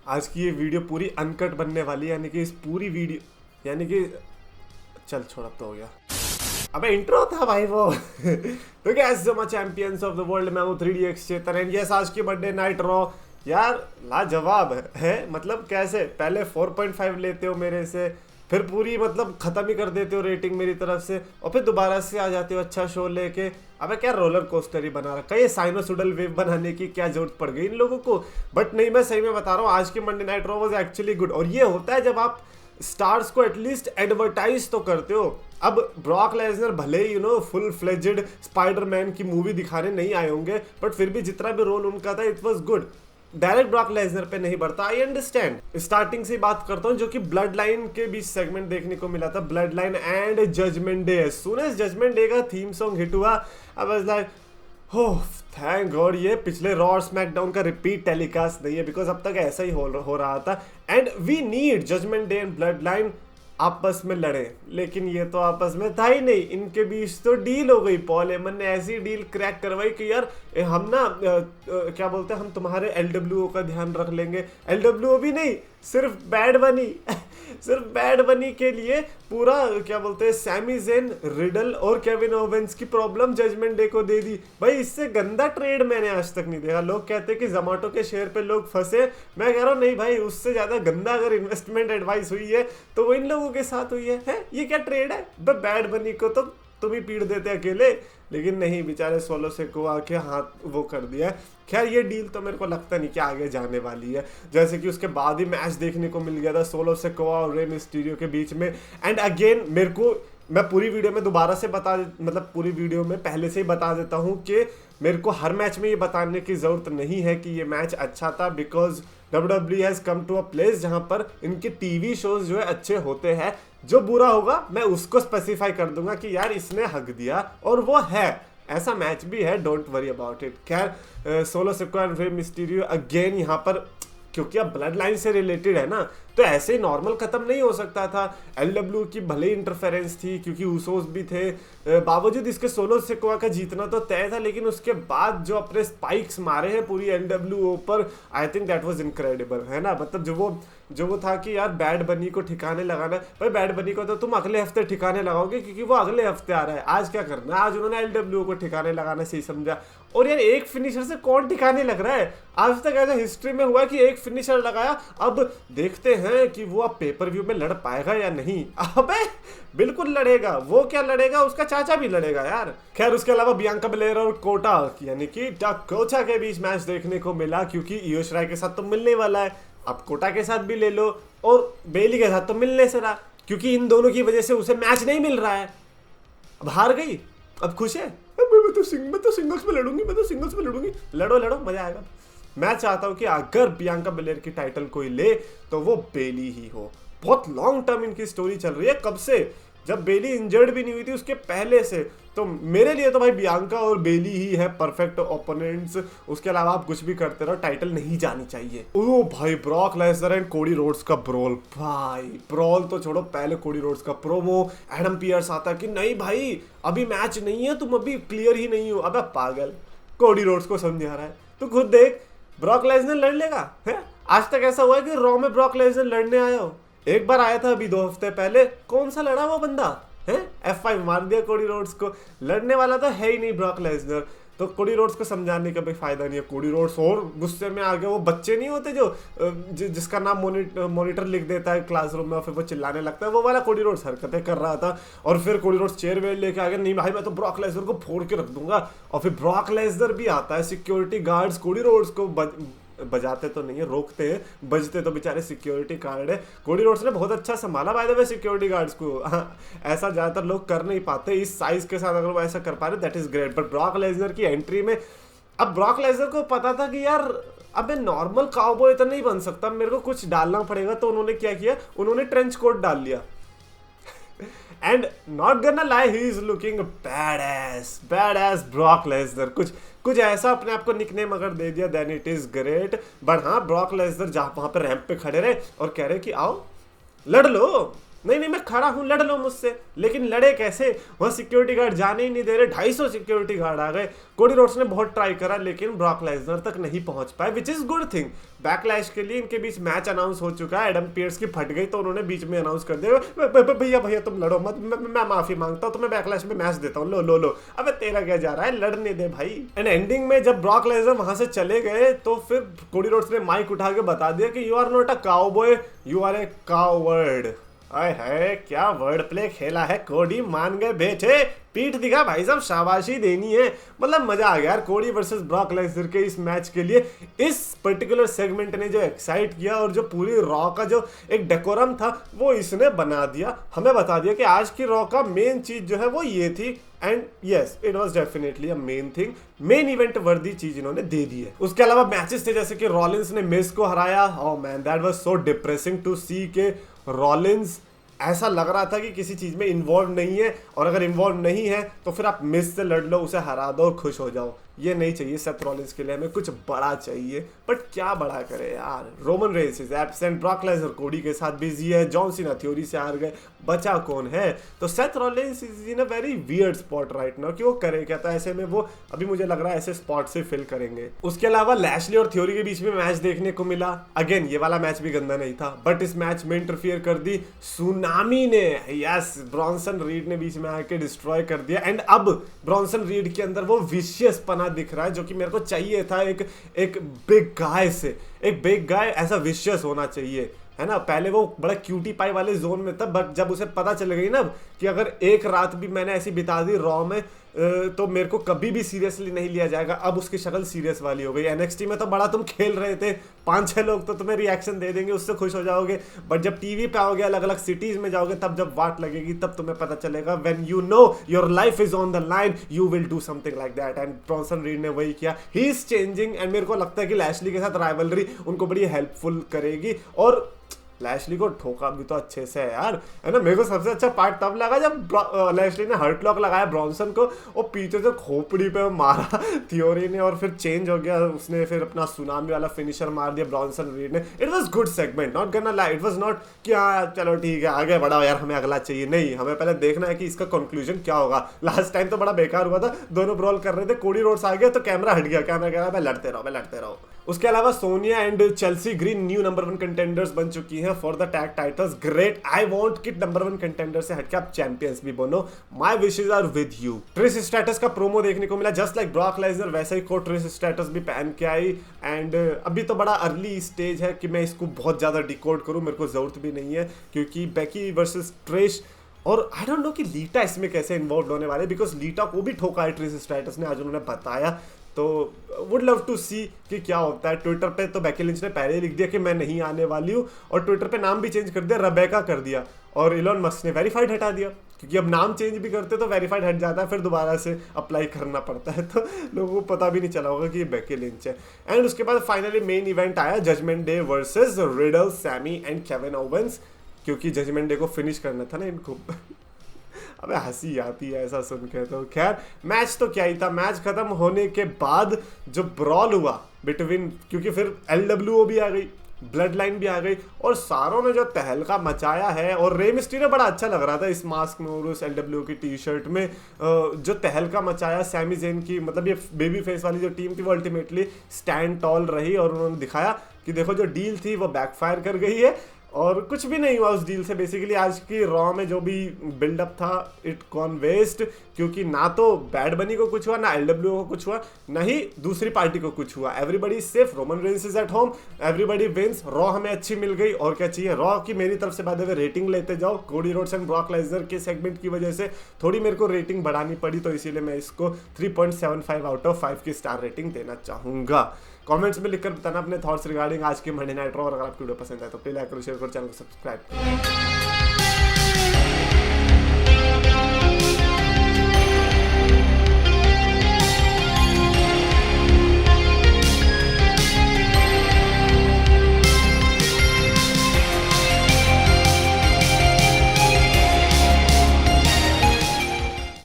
आज की ये वीडियो पूरी अनकट बनने वाली है, यानी कि इस पूरी वीडियो यानी कि चल छोड़, अब तो हो गया। अबे इंट्रो था भाई वो। तो कैसे जो चैंपियंस ऑफ द वर्ल्ड, मैं हूँ 3DX चेतन एंड यस आज की बर्थडे नाइट रॉ। यार लाजवाब है मतलब कैसे पहले 4.5 लेते हो मेरे से, फिर पूरी मतलब खत्म ही कर देते हो रेटिंग मेरी तरफ से, और फिर दोबारा से आ जाते हो अच्छा शो लेके। अबे क्या रोलर कोस्टर ही बना रखा है, ये साइनोसोडल वेव बनाने की क्या जरूरत पड़ गई इन लोगों को। बट नहीं, मैं सही में बता रहा हूँ, आज की Monday night raw was actually good. और ये होता है जब आप स्टार्स को एटलीस्ट एडवर्टाइज तो करते हो। अब ब्रॉक लेसनर भले ही फुल फ्लेजेड स्पाइडरमैन की मूवी दिखाने नहीं आए होंगे, बट फिर भी जितना भी रोल उनका था it was good. Direct Brock Lesnar पे नहीं बढ़ता, आई अंडरस्टैंड। स्टार्टिंग से बात करता हूँ, जो कि ब्लड लाइन के बीच सेगमेंट देखने को मिला था, Bloodline and Judgment Day. सुन एज जजमेंट डे का थीम सॉन्ग हिट हुआ, I was like oh thank God ये पिछले रॉ और स्मैकडाउन का रिपीट टेलीकास्ट नहीं है, बिकॉज अब तक ऐसा ही हो रहा था। And we need Judgment Day and Bloodline आपस में लड़े, लेकिन ये तो आपस में था ही नहीं, इनके बीच तो डील हो गई। पॉल हेमन ने ऐसी डील क्रैक करवाई कि यार हम ना क्या बोलते हैं, हम तुम्हारे एलडब्ल्यूओ का ध्यान रख लेंगे। एलडब्ल्यूओ भी नहीं, सिर्फ बैड बनी। सिर्फ बैड बनी के लिए पूरा क्या बोलते हैं सैमी ज़ेन, रिडल और केविन ओवेंस की प्रॉब्लम जजमेंट डे को दे दी। भाई इससे गंदा ट्रेड मैंने आज तक नहीं देखा। लोग कहते हैं कि जोमेटो के शेयर पे लोग फंसे, मैं कह रहा हूँ नहीं भाई, उससे ज्यादा गंदा अगर इन्वेस्टमेंट एडवाइस हुई है तो वो इन लोगों के साथ हुई है? ये क्या ट्रेड है? बैड बनी को तो तुम ही पीट देते अकेले, लेकिन नहीं, बेचारे सोलो से को आके हाथ वो कर दिया है। खैर ये डील तो मेरे को लगता नहीं कि आगे जाने वाली है, जैसे कि उसके बाद ही मैच देखने को मिल गया था सोलो से कोआ और रे मिस्टीरियो के बीच में। एंड अगेन मेरे को, मैं पूरी वीडियो में दोबारा से पूरी वीडियो में पहले से ही बता देता हूँ कि मेरे को हर मैच में ये बताने की जरूरत नहीं है कि ये मैच अच्छा था, because WWE has come to a place जहां पर इनके टीवी शोज जो है अच्छे होते हैं। जो बुरा होगा मैं उसको स्पेसिफाई कर दूंगा कि यार इसने हक दिया, और वो है, ऐसा मैच भी है, डोंट वरी अबाउट इट। खैर solo Sikoa and Rey Mysterio again यहाँ पर, क्योंकि अब ब्लड लाइन से रिलेटेड है ना, तो ऐसे ही नॉर्मल खत्म नहीं हो सकता था। एलडब्ल्यू की भले इंटरफेरेंस थी क्योंकि ऊसोस भी थे, बावजूद इसके सोलो सिकोआ का जीतना तो तय था, लेकिन उसके बाद जो अपने स्पाइक्स मारे हैं पूरी एलडब्ल्यू पर, I think that was incredible, है ना। मतलब जो वो था कि यार बैड बनी को ठिकाने लगाना। भाई बैड बनी को तो तुम अगले हफ्ते ठिकाने लगाओगे क्योंकि वो अगले हफ्ते आ रहा है। आज क्या करना है, आज उन्होंने एलडब्ल्यू को ठिकाने लगाना सही समझा। और यार एक फिनिशर से कौन ठिकाने लग रहा है? आज तक ऐसा हिस्ट्री में हुआ कि एक फिनिशर लगाया, अब देखते हैं कि वो अब पेपर व्यू में लड़ पाएगा या नहीं। अबे बिल्कुल लड़ेगा, वो क्या लड़ेगा, उसका चाचा भी लड़ेगा यार। खैर उसके अलावा बियांका बेलेर और कोटा यानी कि डाकोटा के बीच मैच देखने को मिला, क्योंकि इयो शिराई के साथ तो मिलने वाला है, अब कोटा के साथ भी ले लो, और बेली के साथ तो मिलने से रहा, क्योंकि इन दोनों की वजह से उसे मैच नहीं मिल रहा है। अब हार गई, अब खुश है, मैं तो सिंगल्स में लड़ूंगी, मैं तो सिंगल्स में लड़ूंगी। लड़ो लड़ो, मजा आएगा। मैं चाहता हूं कि अगर बियांका बेलेर की टाइटल कोई ले तो वो बेली ही हो। बहुत लॉन्ग टर्म इनकी स्टोरी चल रही है, कब से, जब बेली इंजर्ड भी नहीं हुई थी उसके पहले से। तो मेरे लिए तो भाई बियांका और बेली ही है परफेक्ट ओपोनेंट्स। उसके अलावा आप कुछ भी करते रहो, टाइटल नहीं जानी चाहिए। ओ भाई Brock Lesnar and Cody Rhodes का ब्रोल, भाई ब्रोल तो छोड़ो, पहले कोडी रोड्स का प्रोमो, एडम पियर्स आता कि नहीं भाई अभी मैच नहीं है, तुम अभी क्लियर ही नहीं हो। अबे पागल, कोडी रोड्स को समझा रहा है, तो खुद देख ब्रॉक लेसनर लड़ लेगा है? आज तक ऐसा हुआ है कि रॉ में ब्रॉक लेसनर लड़ने आया हो? एक बार आया था अभी 2 हफ्ते पहले, कौन सा लड़ा वो बंदा है? F5 मार दिया कोडी रोड्स को। लड़ने वाला तो है ही नहीं ब्रॉक लेसनर, तो कोडी रोड्स को समझाने का भी फायदा नहीं है। कोडी रोड्स और गुस्से में आ गए। वो बच्चे नहीं होते जिसका नाम मॉनिटर लिख देता है क्लासरूम में और फिर वो चिल्लाने लगता है, वो वाला कोडी रोड्स हरकतें कर रहा था। और फिर कोडी रोड्स चेयर वेयर लेके आ गया, नहीं भाई मैं तो ब्रॉक लेसनर को फोड़ के रख दूंगा। और फिर ब्रॉक लेसनर भी आता है, सिक्योरिटी गार्ड्स कोडी रोड्स को बजाते तो नहीं है, रोकते हैं, बजते तो बेचारे सिक्योरिटी गार्ड है। कोडी रोड्स ने बहुत अच्छा संभाला by the way security guards को। ऐसा ज्यादातर लोग कर नहीं पाते, इस साइज के साथ अगर वो ऐसा कर पा रहे that is great. But Brock Lesnar की एंट्री में, अब ब्रॉक लेसनर को पता था कि यार अब मैं नॉर्मल काउबॉय तो नहीं बन सकता, मेरे को कुछ डालना पड़ेगा। तो उन्होंने क्या किया, उन्होंने ट्रेंच कोट डाल लिया। And not gonna lie, he is looking badass Brock Lesnar. कुछ ऐसा अपने आप को निकनेम अगर दे दिया then it is great. But हाँ ब्रॉक लेसनर जहाँ वहां पे रैंप पे खड़े रहे और कह रहे कि आओ लड़ लो, नहीं नहीं मैं खड़ा हूं, लड़ लो मुझसे। लेकिन लड़े कैसे, वहां सिक्योरिटी गार्ड जाने ही नहीं दे रहे, 250 सिक्योरिटी गार्ड आ गए। कोडी रोड्स ने बहुत ट्राई करा लेकिन ब्रॉक लेसनर तक नहीं पहुंच पाए, which is good thing. Backlash के लिए इनके बीच मैच अनाउंस हो चुका है, एडम पियर्स की फट गई तो उन्होंने बीच में अनाउंस कर दिया भैया भैया तुम लड़ो मत, मैं माफी मांगता हूं, तुम्हें बैकलैश में मैच देता हूं, लो लो लो। अबे तेरा क्या जा रहा है, लड़ने दे भाई। एंड एंडिंग में जब ब्रॉक लेसनर वहां से चले गए तो फिर कोडी रोड्स ने माइक उठा के बता दिया कि you are not a cowboy, you are a coward. आए है क्या वर्ड प्ले खेला है कोडी, मान गए बेटे, पीठ दिखा भाई साहब, शाबाशी देनी है। मतलब मजा आ गया यार कोडी वर्सेस ब्रॉक लेसनर के इस मैच के लिए। इस पर्टिकुलर सेगमेंट ने जो एक्साइट किया और जो पूरी रॉ का जो एक डेकोरम था वो इसने बना दिया, हमें बता दिया कि आज की रॉ का मेन चीज जो है वो ये थी। And yes it was definitely a main thing, main event वर्दी चीज इन्होंने दे दी है। उसके अलावा मैचेस थे जैसे कि रॉलिंस ने मिस को हराया। Oh man that was so depressing to see के रॉलिंस ऐसा लग रहा था कि किसी चीज में इन्वॉल्व नहीं है, और अगर इन्वॉल्व नहीं है तो फिर आप मिस से लड़ लो, उसे हरा दो और खुश हो जाओ। ये नहीं चाहिए सेथ रॉलिंस के लिए, हमें कुछ बड़ा चाहिए। बट क्या बड़ा करे यार, Roman Reigns is absent, Brock Lesnar कोडी के साथ बिजी है, जॉन सीना थ्योरी से हार गए, बचा कौन है? तो Seth Rollins is in a very weird spot right now कि वो करे क्या, तो ऐसे में वो अभी मुझे लग रहा है ऐसे स्पॉट से फिल करेंगे। उसके अलावा लैशली और थ्योरी के बीच में मैच देखने को मिला। अगेन ये वाला मैच भी गंदा नहीं था, बट इस मैच में इंटरफियर कर दी सुनामी ने। यस ब्रॉन्सन रीड ने बीच में आके डिस्ट्रॉय कर दिया। एंड अब ब्रॉन्सन रीड के अंदर वो विशियस पना दिख रहा है जो कि मेरे को चाहिए था एक बिग गाय से। एक बिग गाय ऐसा विशियस होना चाहिए, है ना। पहले वो बड़ा क्यूटी पाई वाले जोन में था, बट जब उसे पता चल गई ना कि अगर एक रात भी मैंने ऐसी बिता दी रॉ में तो मेरे को कभी भी सीरियसली नहीं लिया जाएगा, अब उसकी शक्ल सीरियस वाली हो गई। एनएक्सटी में तो बड़ा तुम खेल रहे थे, 5-6 लोग तो तुम्हें रिएक्शन दे देंगे, उससे खुश हो जाओगे। बट जब टीवी पे आओगे, अलग अलग सिटीज में जाओगे, तब जब वाट लगेगी तब तुम्हें पता चलेगा। When you know your life is on the line you will do something like that. And Bronson Reed ने वही किया, ही इज चेंजिंग। एंड मेरे को लगता है कि लैशली के साथ राइवलरी उनको बड़ी हेल्पफुल करेगी। और लैशली को ठोका भी तो अच्छे से है यार, है ना। मेरे को सबसे अच्छा पार्ट तब लगा जब लैशली ने हर्ट लॉक लगाया ब्रॉन्सन को और पीछे से खोपड़ी पे मारा थ्योरी ने, और फिर चेंज हो गया, उसने फिर अपना सुनामी वाला फिनिशर मार दिया ब्रॉन्सन रीड ने। It was good segment, not gonna lie, it was not कि हाँ चलो ठीक है आगे बढ़ाओ यार, हमें अगला चाहिए। नहीं, हमें पहले देखना है कि इसका कंक्लूजन क्या होगा। लास्ट टाइम तो बड़ा बेकार हुआ था, दोनों ब्रॉल कर रहे थे, कोडी रोड्स आ गया तो कैमरा हट गया, कैमरा कह रहा है लड़ते रहो, लड़ते रहो। उसके अलावा Sonya and Chelsea Green new number 1 contenders बन चुकी हैं for the tag titles. Great, I want कि नंबर 1 कंटेंडर से हटके आप चैंपियंस भी बनो। My wishes are with you. Trish Stratus का प्रोमो देखने को मिला, जस्ट लाइक ब्रॉक लेसनर वैसे ही को ट्रिश स्ट्रैटस भी पहन के आई। एंड अभी तो बड़ा अर्ली स्टेज है कि मैं इसको बहुत ज्यादा डिकोड करूं, मेरे को जरूरत भी नहीं है, क्योंकि बेकी वर्सेस ट्रिश, और आई डोंट नो कि लीटा इसमें कैसे इन्वॉल्व होने वाले, बिकॉज लीटा को भी ठोका है ट्रिश स्ट्रैटस ने, आज उन्होंने बताया। तो वुड लव टू सी कि क्या होता है। ट्विटर पे तो बेकी लिंच ने पहले ही लिख दिया कि मैं नहीं आने वाली हूँ, और ट्विटर पे नाम भी चेंज कर दिया, रेबेका कर दिया, और इलॉन मस्क ने वेरीफाइड हटा दिया, क्योंकि अब नाम चेंज भी करते तो वेरीफाइड हट जाता है, फिर दोबारा से अप्लाई करना पड़ता है, तो लोगों को पता भी नहीं चला होगा कि ये बेकी लिंच है। एंड उसके बाद फाइनली मेन इवेंट आया, Judgment Day versus Riddle, Sami and Kevin Owens, क्योंकि जजमेंट डे को फिनिश करना था ना इनको। अबे हंसी आती है ऐसा सुन के। तो खैर मैच तो क्या ही था, मैच खत्म होने के बाद जो ब्रॉल हुआ बिटवीन, क्योंकि फिर LWO भी आ गई, ब्लड लाइन भी आ गई, और सारों ने जो तहलका मचाया है, और रे मिस्टीरियो बड़ा अच्छा लग रहा था इस मास्क में और उस LWO की टी शर्ट में, जो तहलका मचाया सैमी ज़ेन की, मतलब ये बेबी फेस वाली जो टीम थी वो अल्टीमेटली स्टैंड टॉल रही, और उन्होंने दिखाया कि देखो जो डील थी वो बैकफायर कर गई है, और कुछ भी नहीं हुआ उस डील से। बेसिकली आज की रॉ में जो भी बिल्डअप था इट गॉन वेस्ट, क्योंकि ना तो बैड बनी को कुछ हुआ, ना LWO को कुछ हुआ, ना ही दूसरी पार्टी को कुछ हुआ। Everybody safe, Roman Reigns is at home, everybody wins. Raw हमें अच्छी मिल गई, और क्या चाहिए। रॉ की मेरी तरफ से बाय द वे रेटिंग लेते जाओ, Cody Rhodes and Brock Lesnar के सेगमेंट की वजह से थोड़ी मेरे को रेटिंग बढ़ानी पड़ी, तो इसीलिए मैं इसको 3.75 आउट ऑफ 5 की स्टार रेटिंग देना चाहूँगा। कमेंट्स में लिखकर बताना अपने थॉट्स रिगार्डिंग आज के मंडे नाइट रॉ, और अगर आपकी वीडियो पसंद आए तो प्लीज लाइक करो, शेयर करो, चैनल को सब्सक्राइब करो।